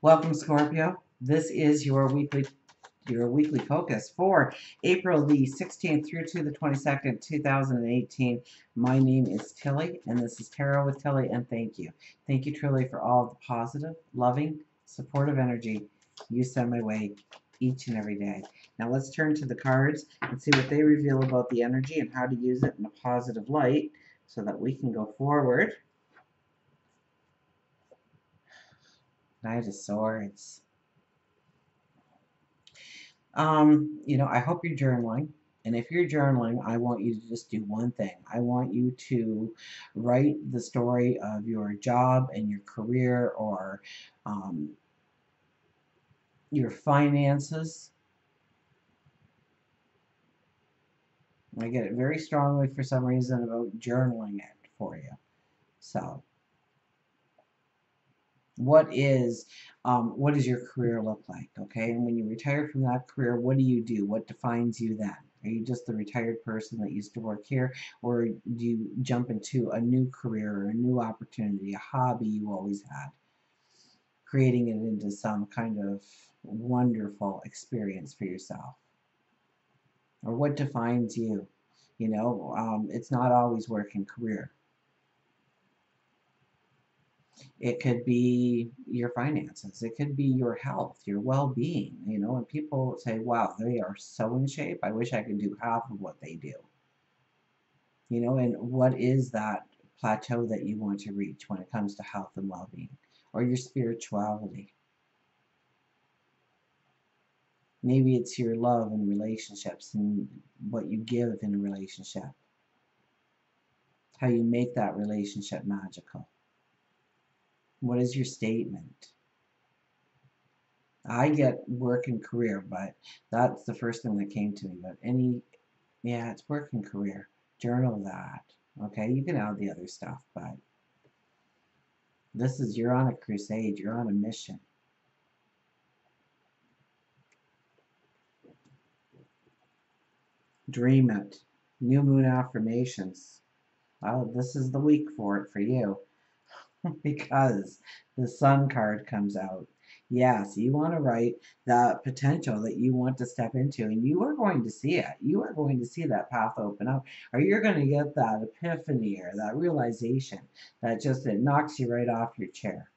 Welcome, Scorpio. This is your weekly focus for April the 16th through to the 22nd, 2018. My name is Tilly, and this is Tarot with Tilly, and thank you. Thank you truly for all the positive, loving, supportive energy you send my way each and every day. Now let's turn to the cards and see what they reveal about the energy and how to use it in a positive light so that we can go forward. Knight of Swords. I hope you're journaling. And if you're journaling, I want you to just do one thing. I want you to write the story of your job and your career or um, your finances. I get it very strongly for some reason about journaling it for you. So, what does your career look like? Okay, and when you retire from that career, what do you do? What defines you then? Are you just the retired person that used to work here, or do you jump into a new career or a new opportunity, a hobby you always had, creating it into some kind of wonderful experience for yourself? Or what defines you? It's not always work and career. It could be your finances. It could be your health, your well-being. And people say, wow, they are so in shape. I wish I could do half of what they do. And what is that plateau that you want to reach when it comes to health and well-being or your spirituality? Maybe it's your love and relationships and what you give in a relationship, how you make that relationship magical. What is your statement? I get work and career, but that's the first thing that came to me. But it's work and career. Journal that. Okay, you can add the other stuff, but you're on a crusade, you're on a mission. Dream it. New Moon Affirmations. Well, this is the week for it for you because the Sun card comes out. Yes, you want to write the potential that you want to step into, and you are going to see it. You are going to see that path open up, or you're going to get that epiphany or that realization that it knocks you right off your chair.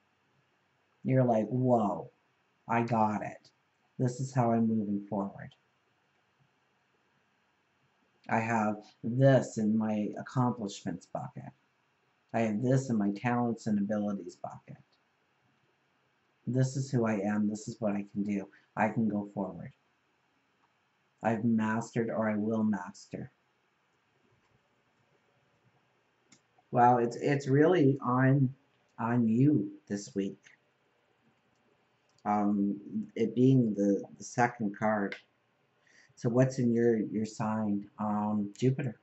You're like, whoa, I got it. This is how I'm moving forward. I have this in my accomplishments bucket. I have this in my talents and abilities bucket. This is who I am. This is what I can do. I can go forward. I've mastered or I will master. Well, it's really on you this week. It being the second card. So what's in your sign? Jupiter.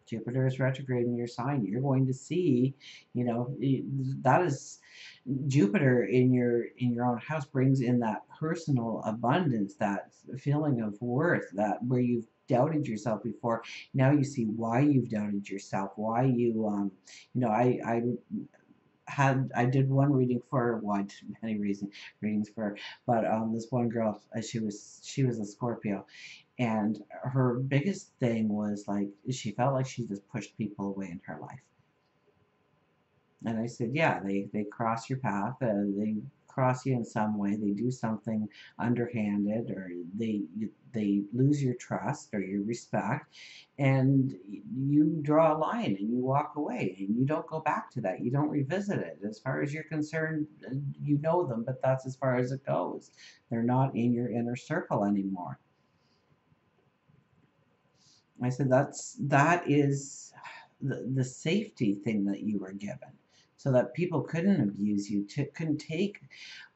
Jupiter is retrograde in your sign. You're going to see, that is Jupiter in your own house brings in that personal abundance, that feeling of worth, that where you've doubted yourself before. Now you see why you've doubted yourself, why I did one reading for many readings for, but this one girl, she was a Scorpio, and her biggest thing was like she felt like she just pushed people away in her life. And I said, yeah, they cross your path, they cross you in some way, they do something underhanded, or they lose your trust or your respect, and you draw a line and you walk away and you don't go back to that. You don't revisit it. As far as you're concerned, you know them, but that's as far as it goes. They're not in your inner circle anymore. I said that is the safety thing that you were given, so that people couldn't abuse you, couldn't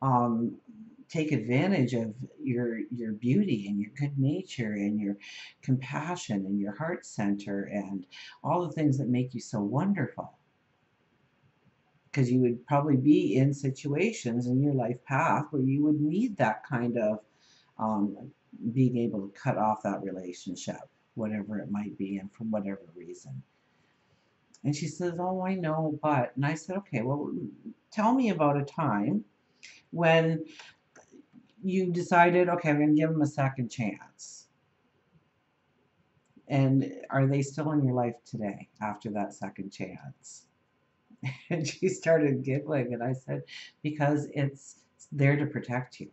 um, take advantage of your beauty and your good nature and your compassion and your heart center and all the things that make you so wonderful. Because you would probably be in situations in your life path where you would need that kind of um, being able to cut off that relationship, whatever it might be, and for whatever reason. And she says, oh, I know, but. And I said, okay, well, tell me about a time when you decided, okay, I'm going to give them a second chance? And are they still in your life today after that second chance? And she started giggling, and I said, because it's there to protect you.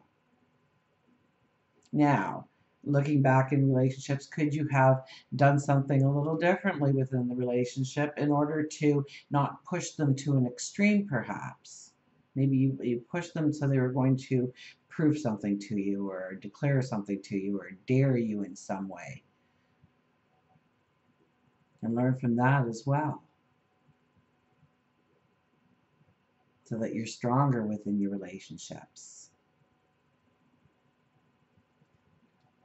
Now, looking back in relationships, could you have done something a little differently within the relationship in order to not push them to an extreme, perhaps? Maybe you pushed them so they were going to prove something to you, or declare something to you, or dare you in some way, and learn from that as well, so that you're stronger within your relationships.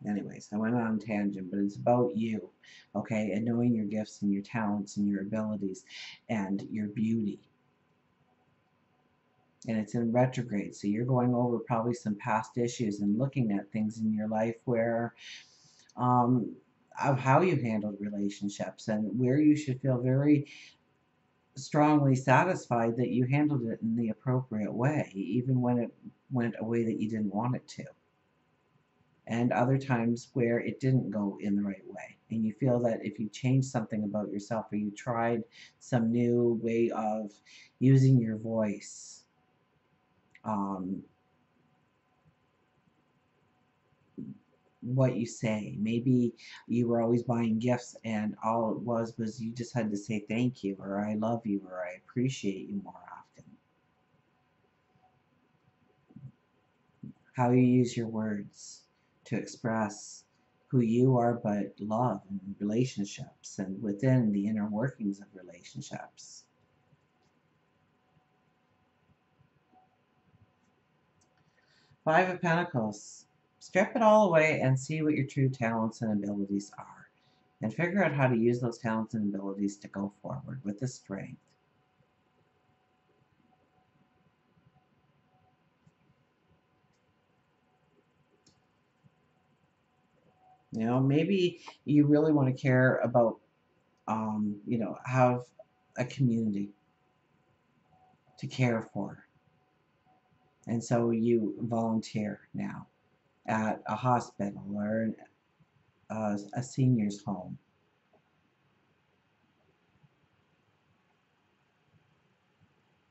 Anyways, I went on a tangent, but it's about you, okay, and knowing your gifts and your talents and your abilities and your beauty. And it's in retrograde, so you're going over probably some past issues and looking at things in your life where of how you handled relationships and where you should feel very strongly satisfied that you handled it in the appropriate way, even when it went a way that you didn't want it to. And other times where it didn't go in the right way. And you feel that if you changed something about yourself, or you tried some new way of using your voice, um, what you say. Maybe you were always buying gifts, and all it was you just had to say thank you, or I love you, or I appreciate you more often. How you use your words to express who you are, but love and relationships and within the inner workings of relationships. Five of Pentacles. Strip it all away and see what your true talents and abilities are. And figure out how to use those talents and abilities to go forward with the strength. You know, maybe you really want to care about, have a community to care for. And so you volunteer now at a hospital or a senior's home.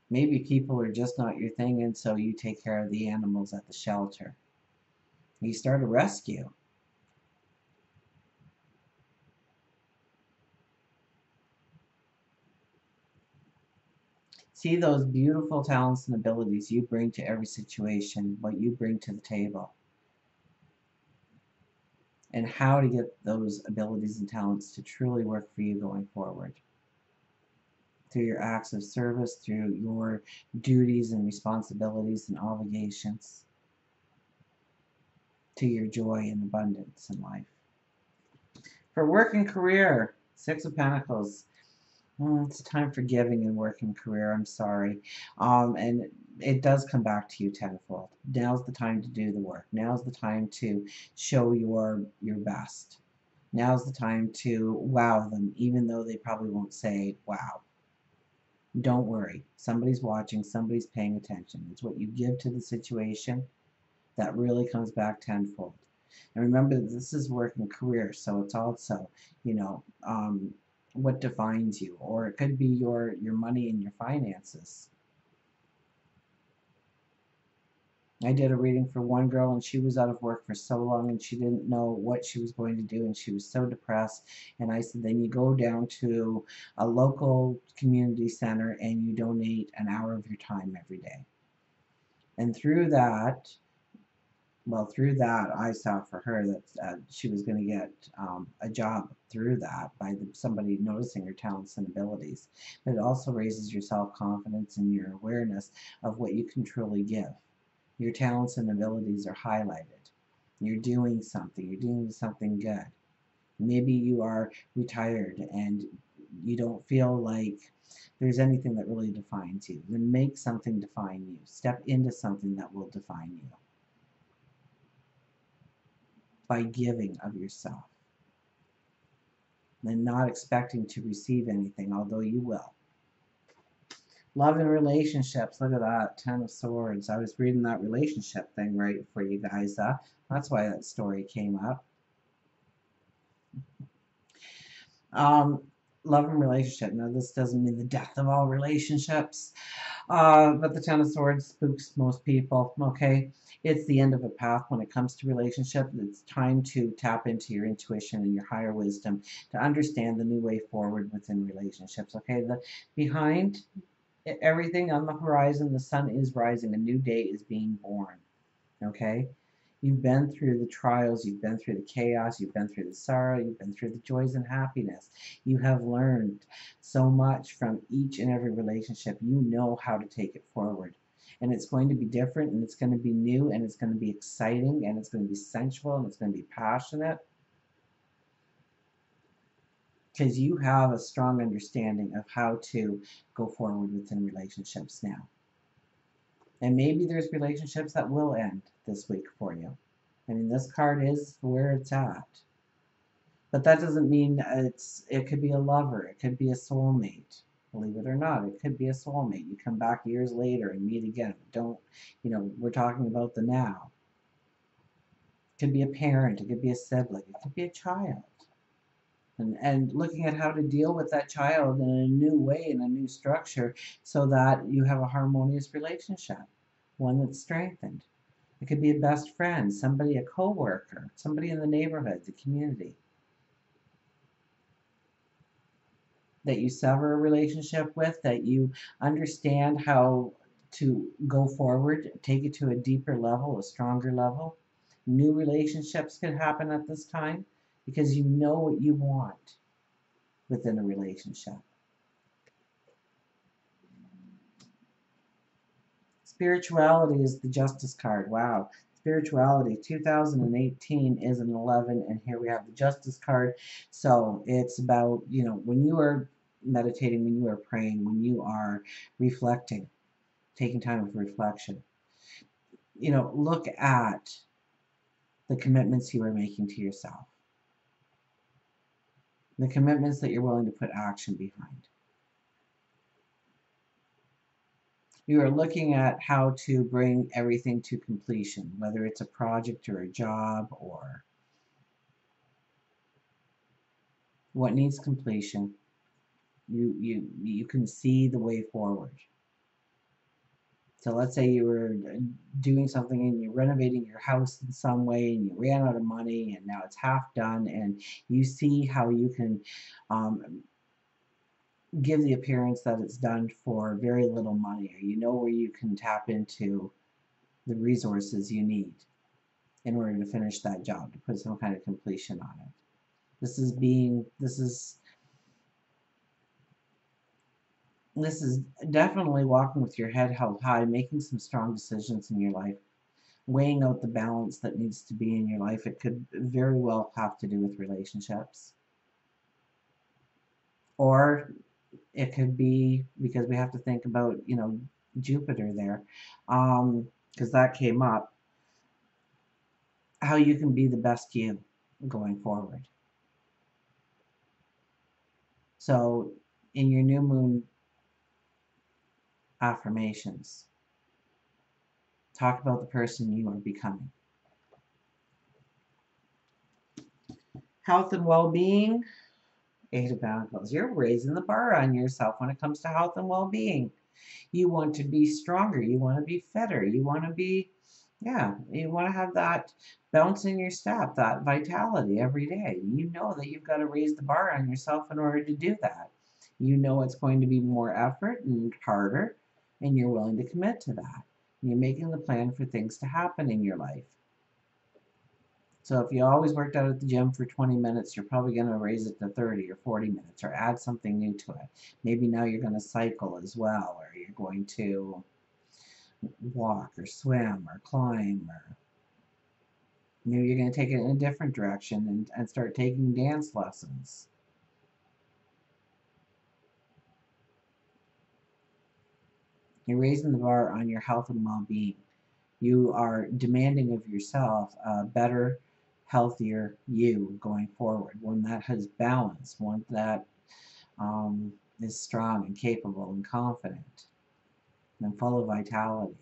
Maybe people are just not your thing, and so you take care of the animals at the shelter. You start a rescue. See those beautiful talents and abilities you bring to every situation, what you bring to the table, and how to get those abilities and talents to truly work for you going forward. Through your acts of service, through your duties and responsibilities and obligations, to your joy and abundance in life. For work and career, Six of Pentacles. It's time for giving in work and career. I'm sorry. And it does come back to you tenfold. Now's the time to do the work. Now's the time to show your best. Now's the time to wow them, even though they probably won't say wow. Don't worry. Somebody's watching. Somebody's paying attention. It's what you give to the situation that really comes back tenfold. And remember, this is work and career, so it's also, what defines you, or it could be your money and your finances. I did a reading for one girl, and she was out of work for so long, and she didn't know what she was going to do, and she was so depressed. And I said, then you go down to a local community center and you donate an hour of your time every day. And through that, I saw for her that she was going to get a job through that by somebody noticing her talents and abilities. But it also raises your self-confidence and your awareness of what you can truly give. Your talents and abilities are highlighted. You're doing something good. Maybe you are retired and you don't feel like there's anything that really defines you. Then make something define you. Step into something that will define you by giving of yourself and not expecting to receive anything, although you will. Love and relationships. Look at that. Ten of Swords. I was reading that relationship thing right for you guys. That's why that story came up. Um, love and relationship. Now, this doesn't mean the death of all relationships. But the Ten of Swords spooks most people, okay? It's the end of a path when it comes to relationship. It's time to tap into your intuition and your higher wisdom to understand the new way forward within relationships, okay? Behind everything on the horizon, the sun is rising. A new day is being born, okay? You've been through the trials, you've been through the chaos, you've been through the sorrow, you've been through the joys and happiness. You have learned so much from each and every relationship. You know how to take it forward. And it's going to be different, and it's going to be new, and it's going to be exciting, and it's going to be sensual, and it's going to be passionate. Because you have a strong understanding of how to go forward within relationships now. And maybe there's relationships that will end this week for you. I mean, this card is where it's at. But that doesn't mean it could be a lover, it could be a soulmate. Believe it or not, it could be a soulmate. You come back years later and meet again. Don't, we're talking about the now. It could be a parent, it could be a sibling, it could be a child. And looking at how to deal with that child in a new way, in a new structure, so that you have a harmonious relationship, one that's strengthened. It could be a best friend, somebody, a coworker, somebody in the neighborhood, the community, that you sever a relationship with, that you understand how to go forward, take it to a deeper level, a stronger level. New relationships could happen at this time because you know what you want within a relationship. Spirituality is the Justice card. Wow. Spirituality 2018 is an 11, and here we have the Justice card. So it's about, when you are meditating, when you are praying, when you are reflecting, taking time of reflection, look at the commitments you are making to yourself, the commitments that you're willing to put action behind. You are looking at how to bring everything to completion, whether it's a project or a job or what needs completion. You can see the way forward. So let's say you were doing something and you're renovating your house in some way and you ran out of money and now it's half done, and you see how you can give the appearance that it's done for very little money, or you know where you can tap into the resources you need in order to finish that job, to put some kind of completion on it. This is definitely walking with your head held high, making some strong decisions in your life, weighing out the balance that needs to be in your life. It could very well have to do with relationships. Or it could be because we have to think about, Jupiter there, because that came up, how you can be the best you going forward. So in your new moon affirmations, talk about the person you are becoming. Health and well-being. Eight of Pentacles. You're raising the bar on yourself when it comes to health and well-being. You want to be stronger. You want to be fitter. You want to be, you want to have that bounce in your step, that vitality every day. You know that you've got to raise the bar on yourself in order to do that. You know it's going to be more effort and harder, and you're willing to commit to that. You're making the plan for things to happen in your life. So if you always worked out at the gym for 20 minutes, you're probably going to raise it to 30 or 40 minutes, or add something new to it. Maybe now you're going to cycle as well, or you're going to walk or swim or climb, or maybe you're going to take it in a different direction and start taking dance lessons. You're raising the bar on your health and well-being. You are demanding of yourself a better, healthier you going forward, one that has balance, one that is strong and capable and confident. and full of vitality.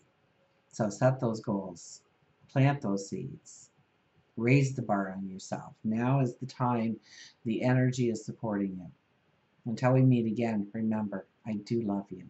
So set those goals, plant those seeds, raise the bar on yourself. Now is the time. The energy is supporting you. Until we meet again, remember, I do love you.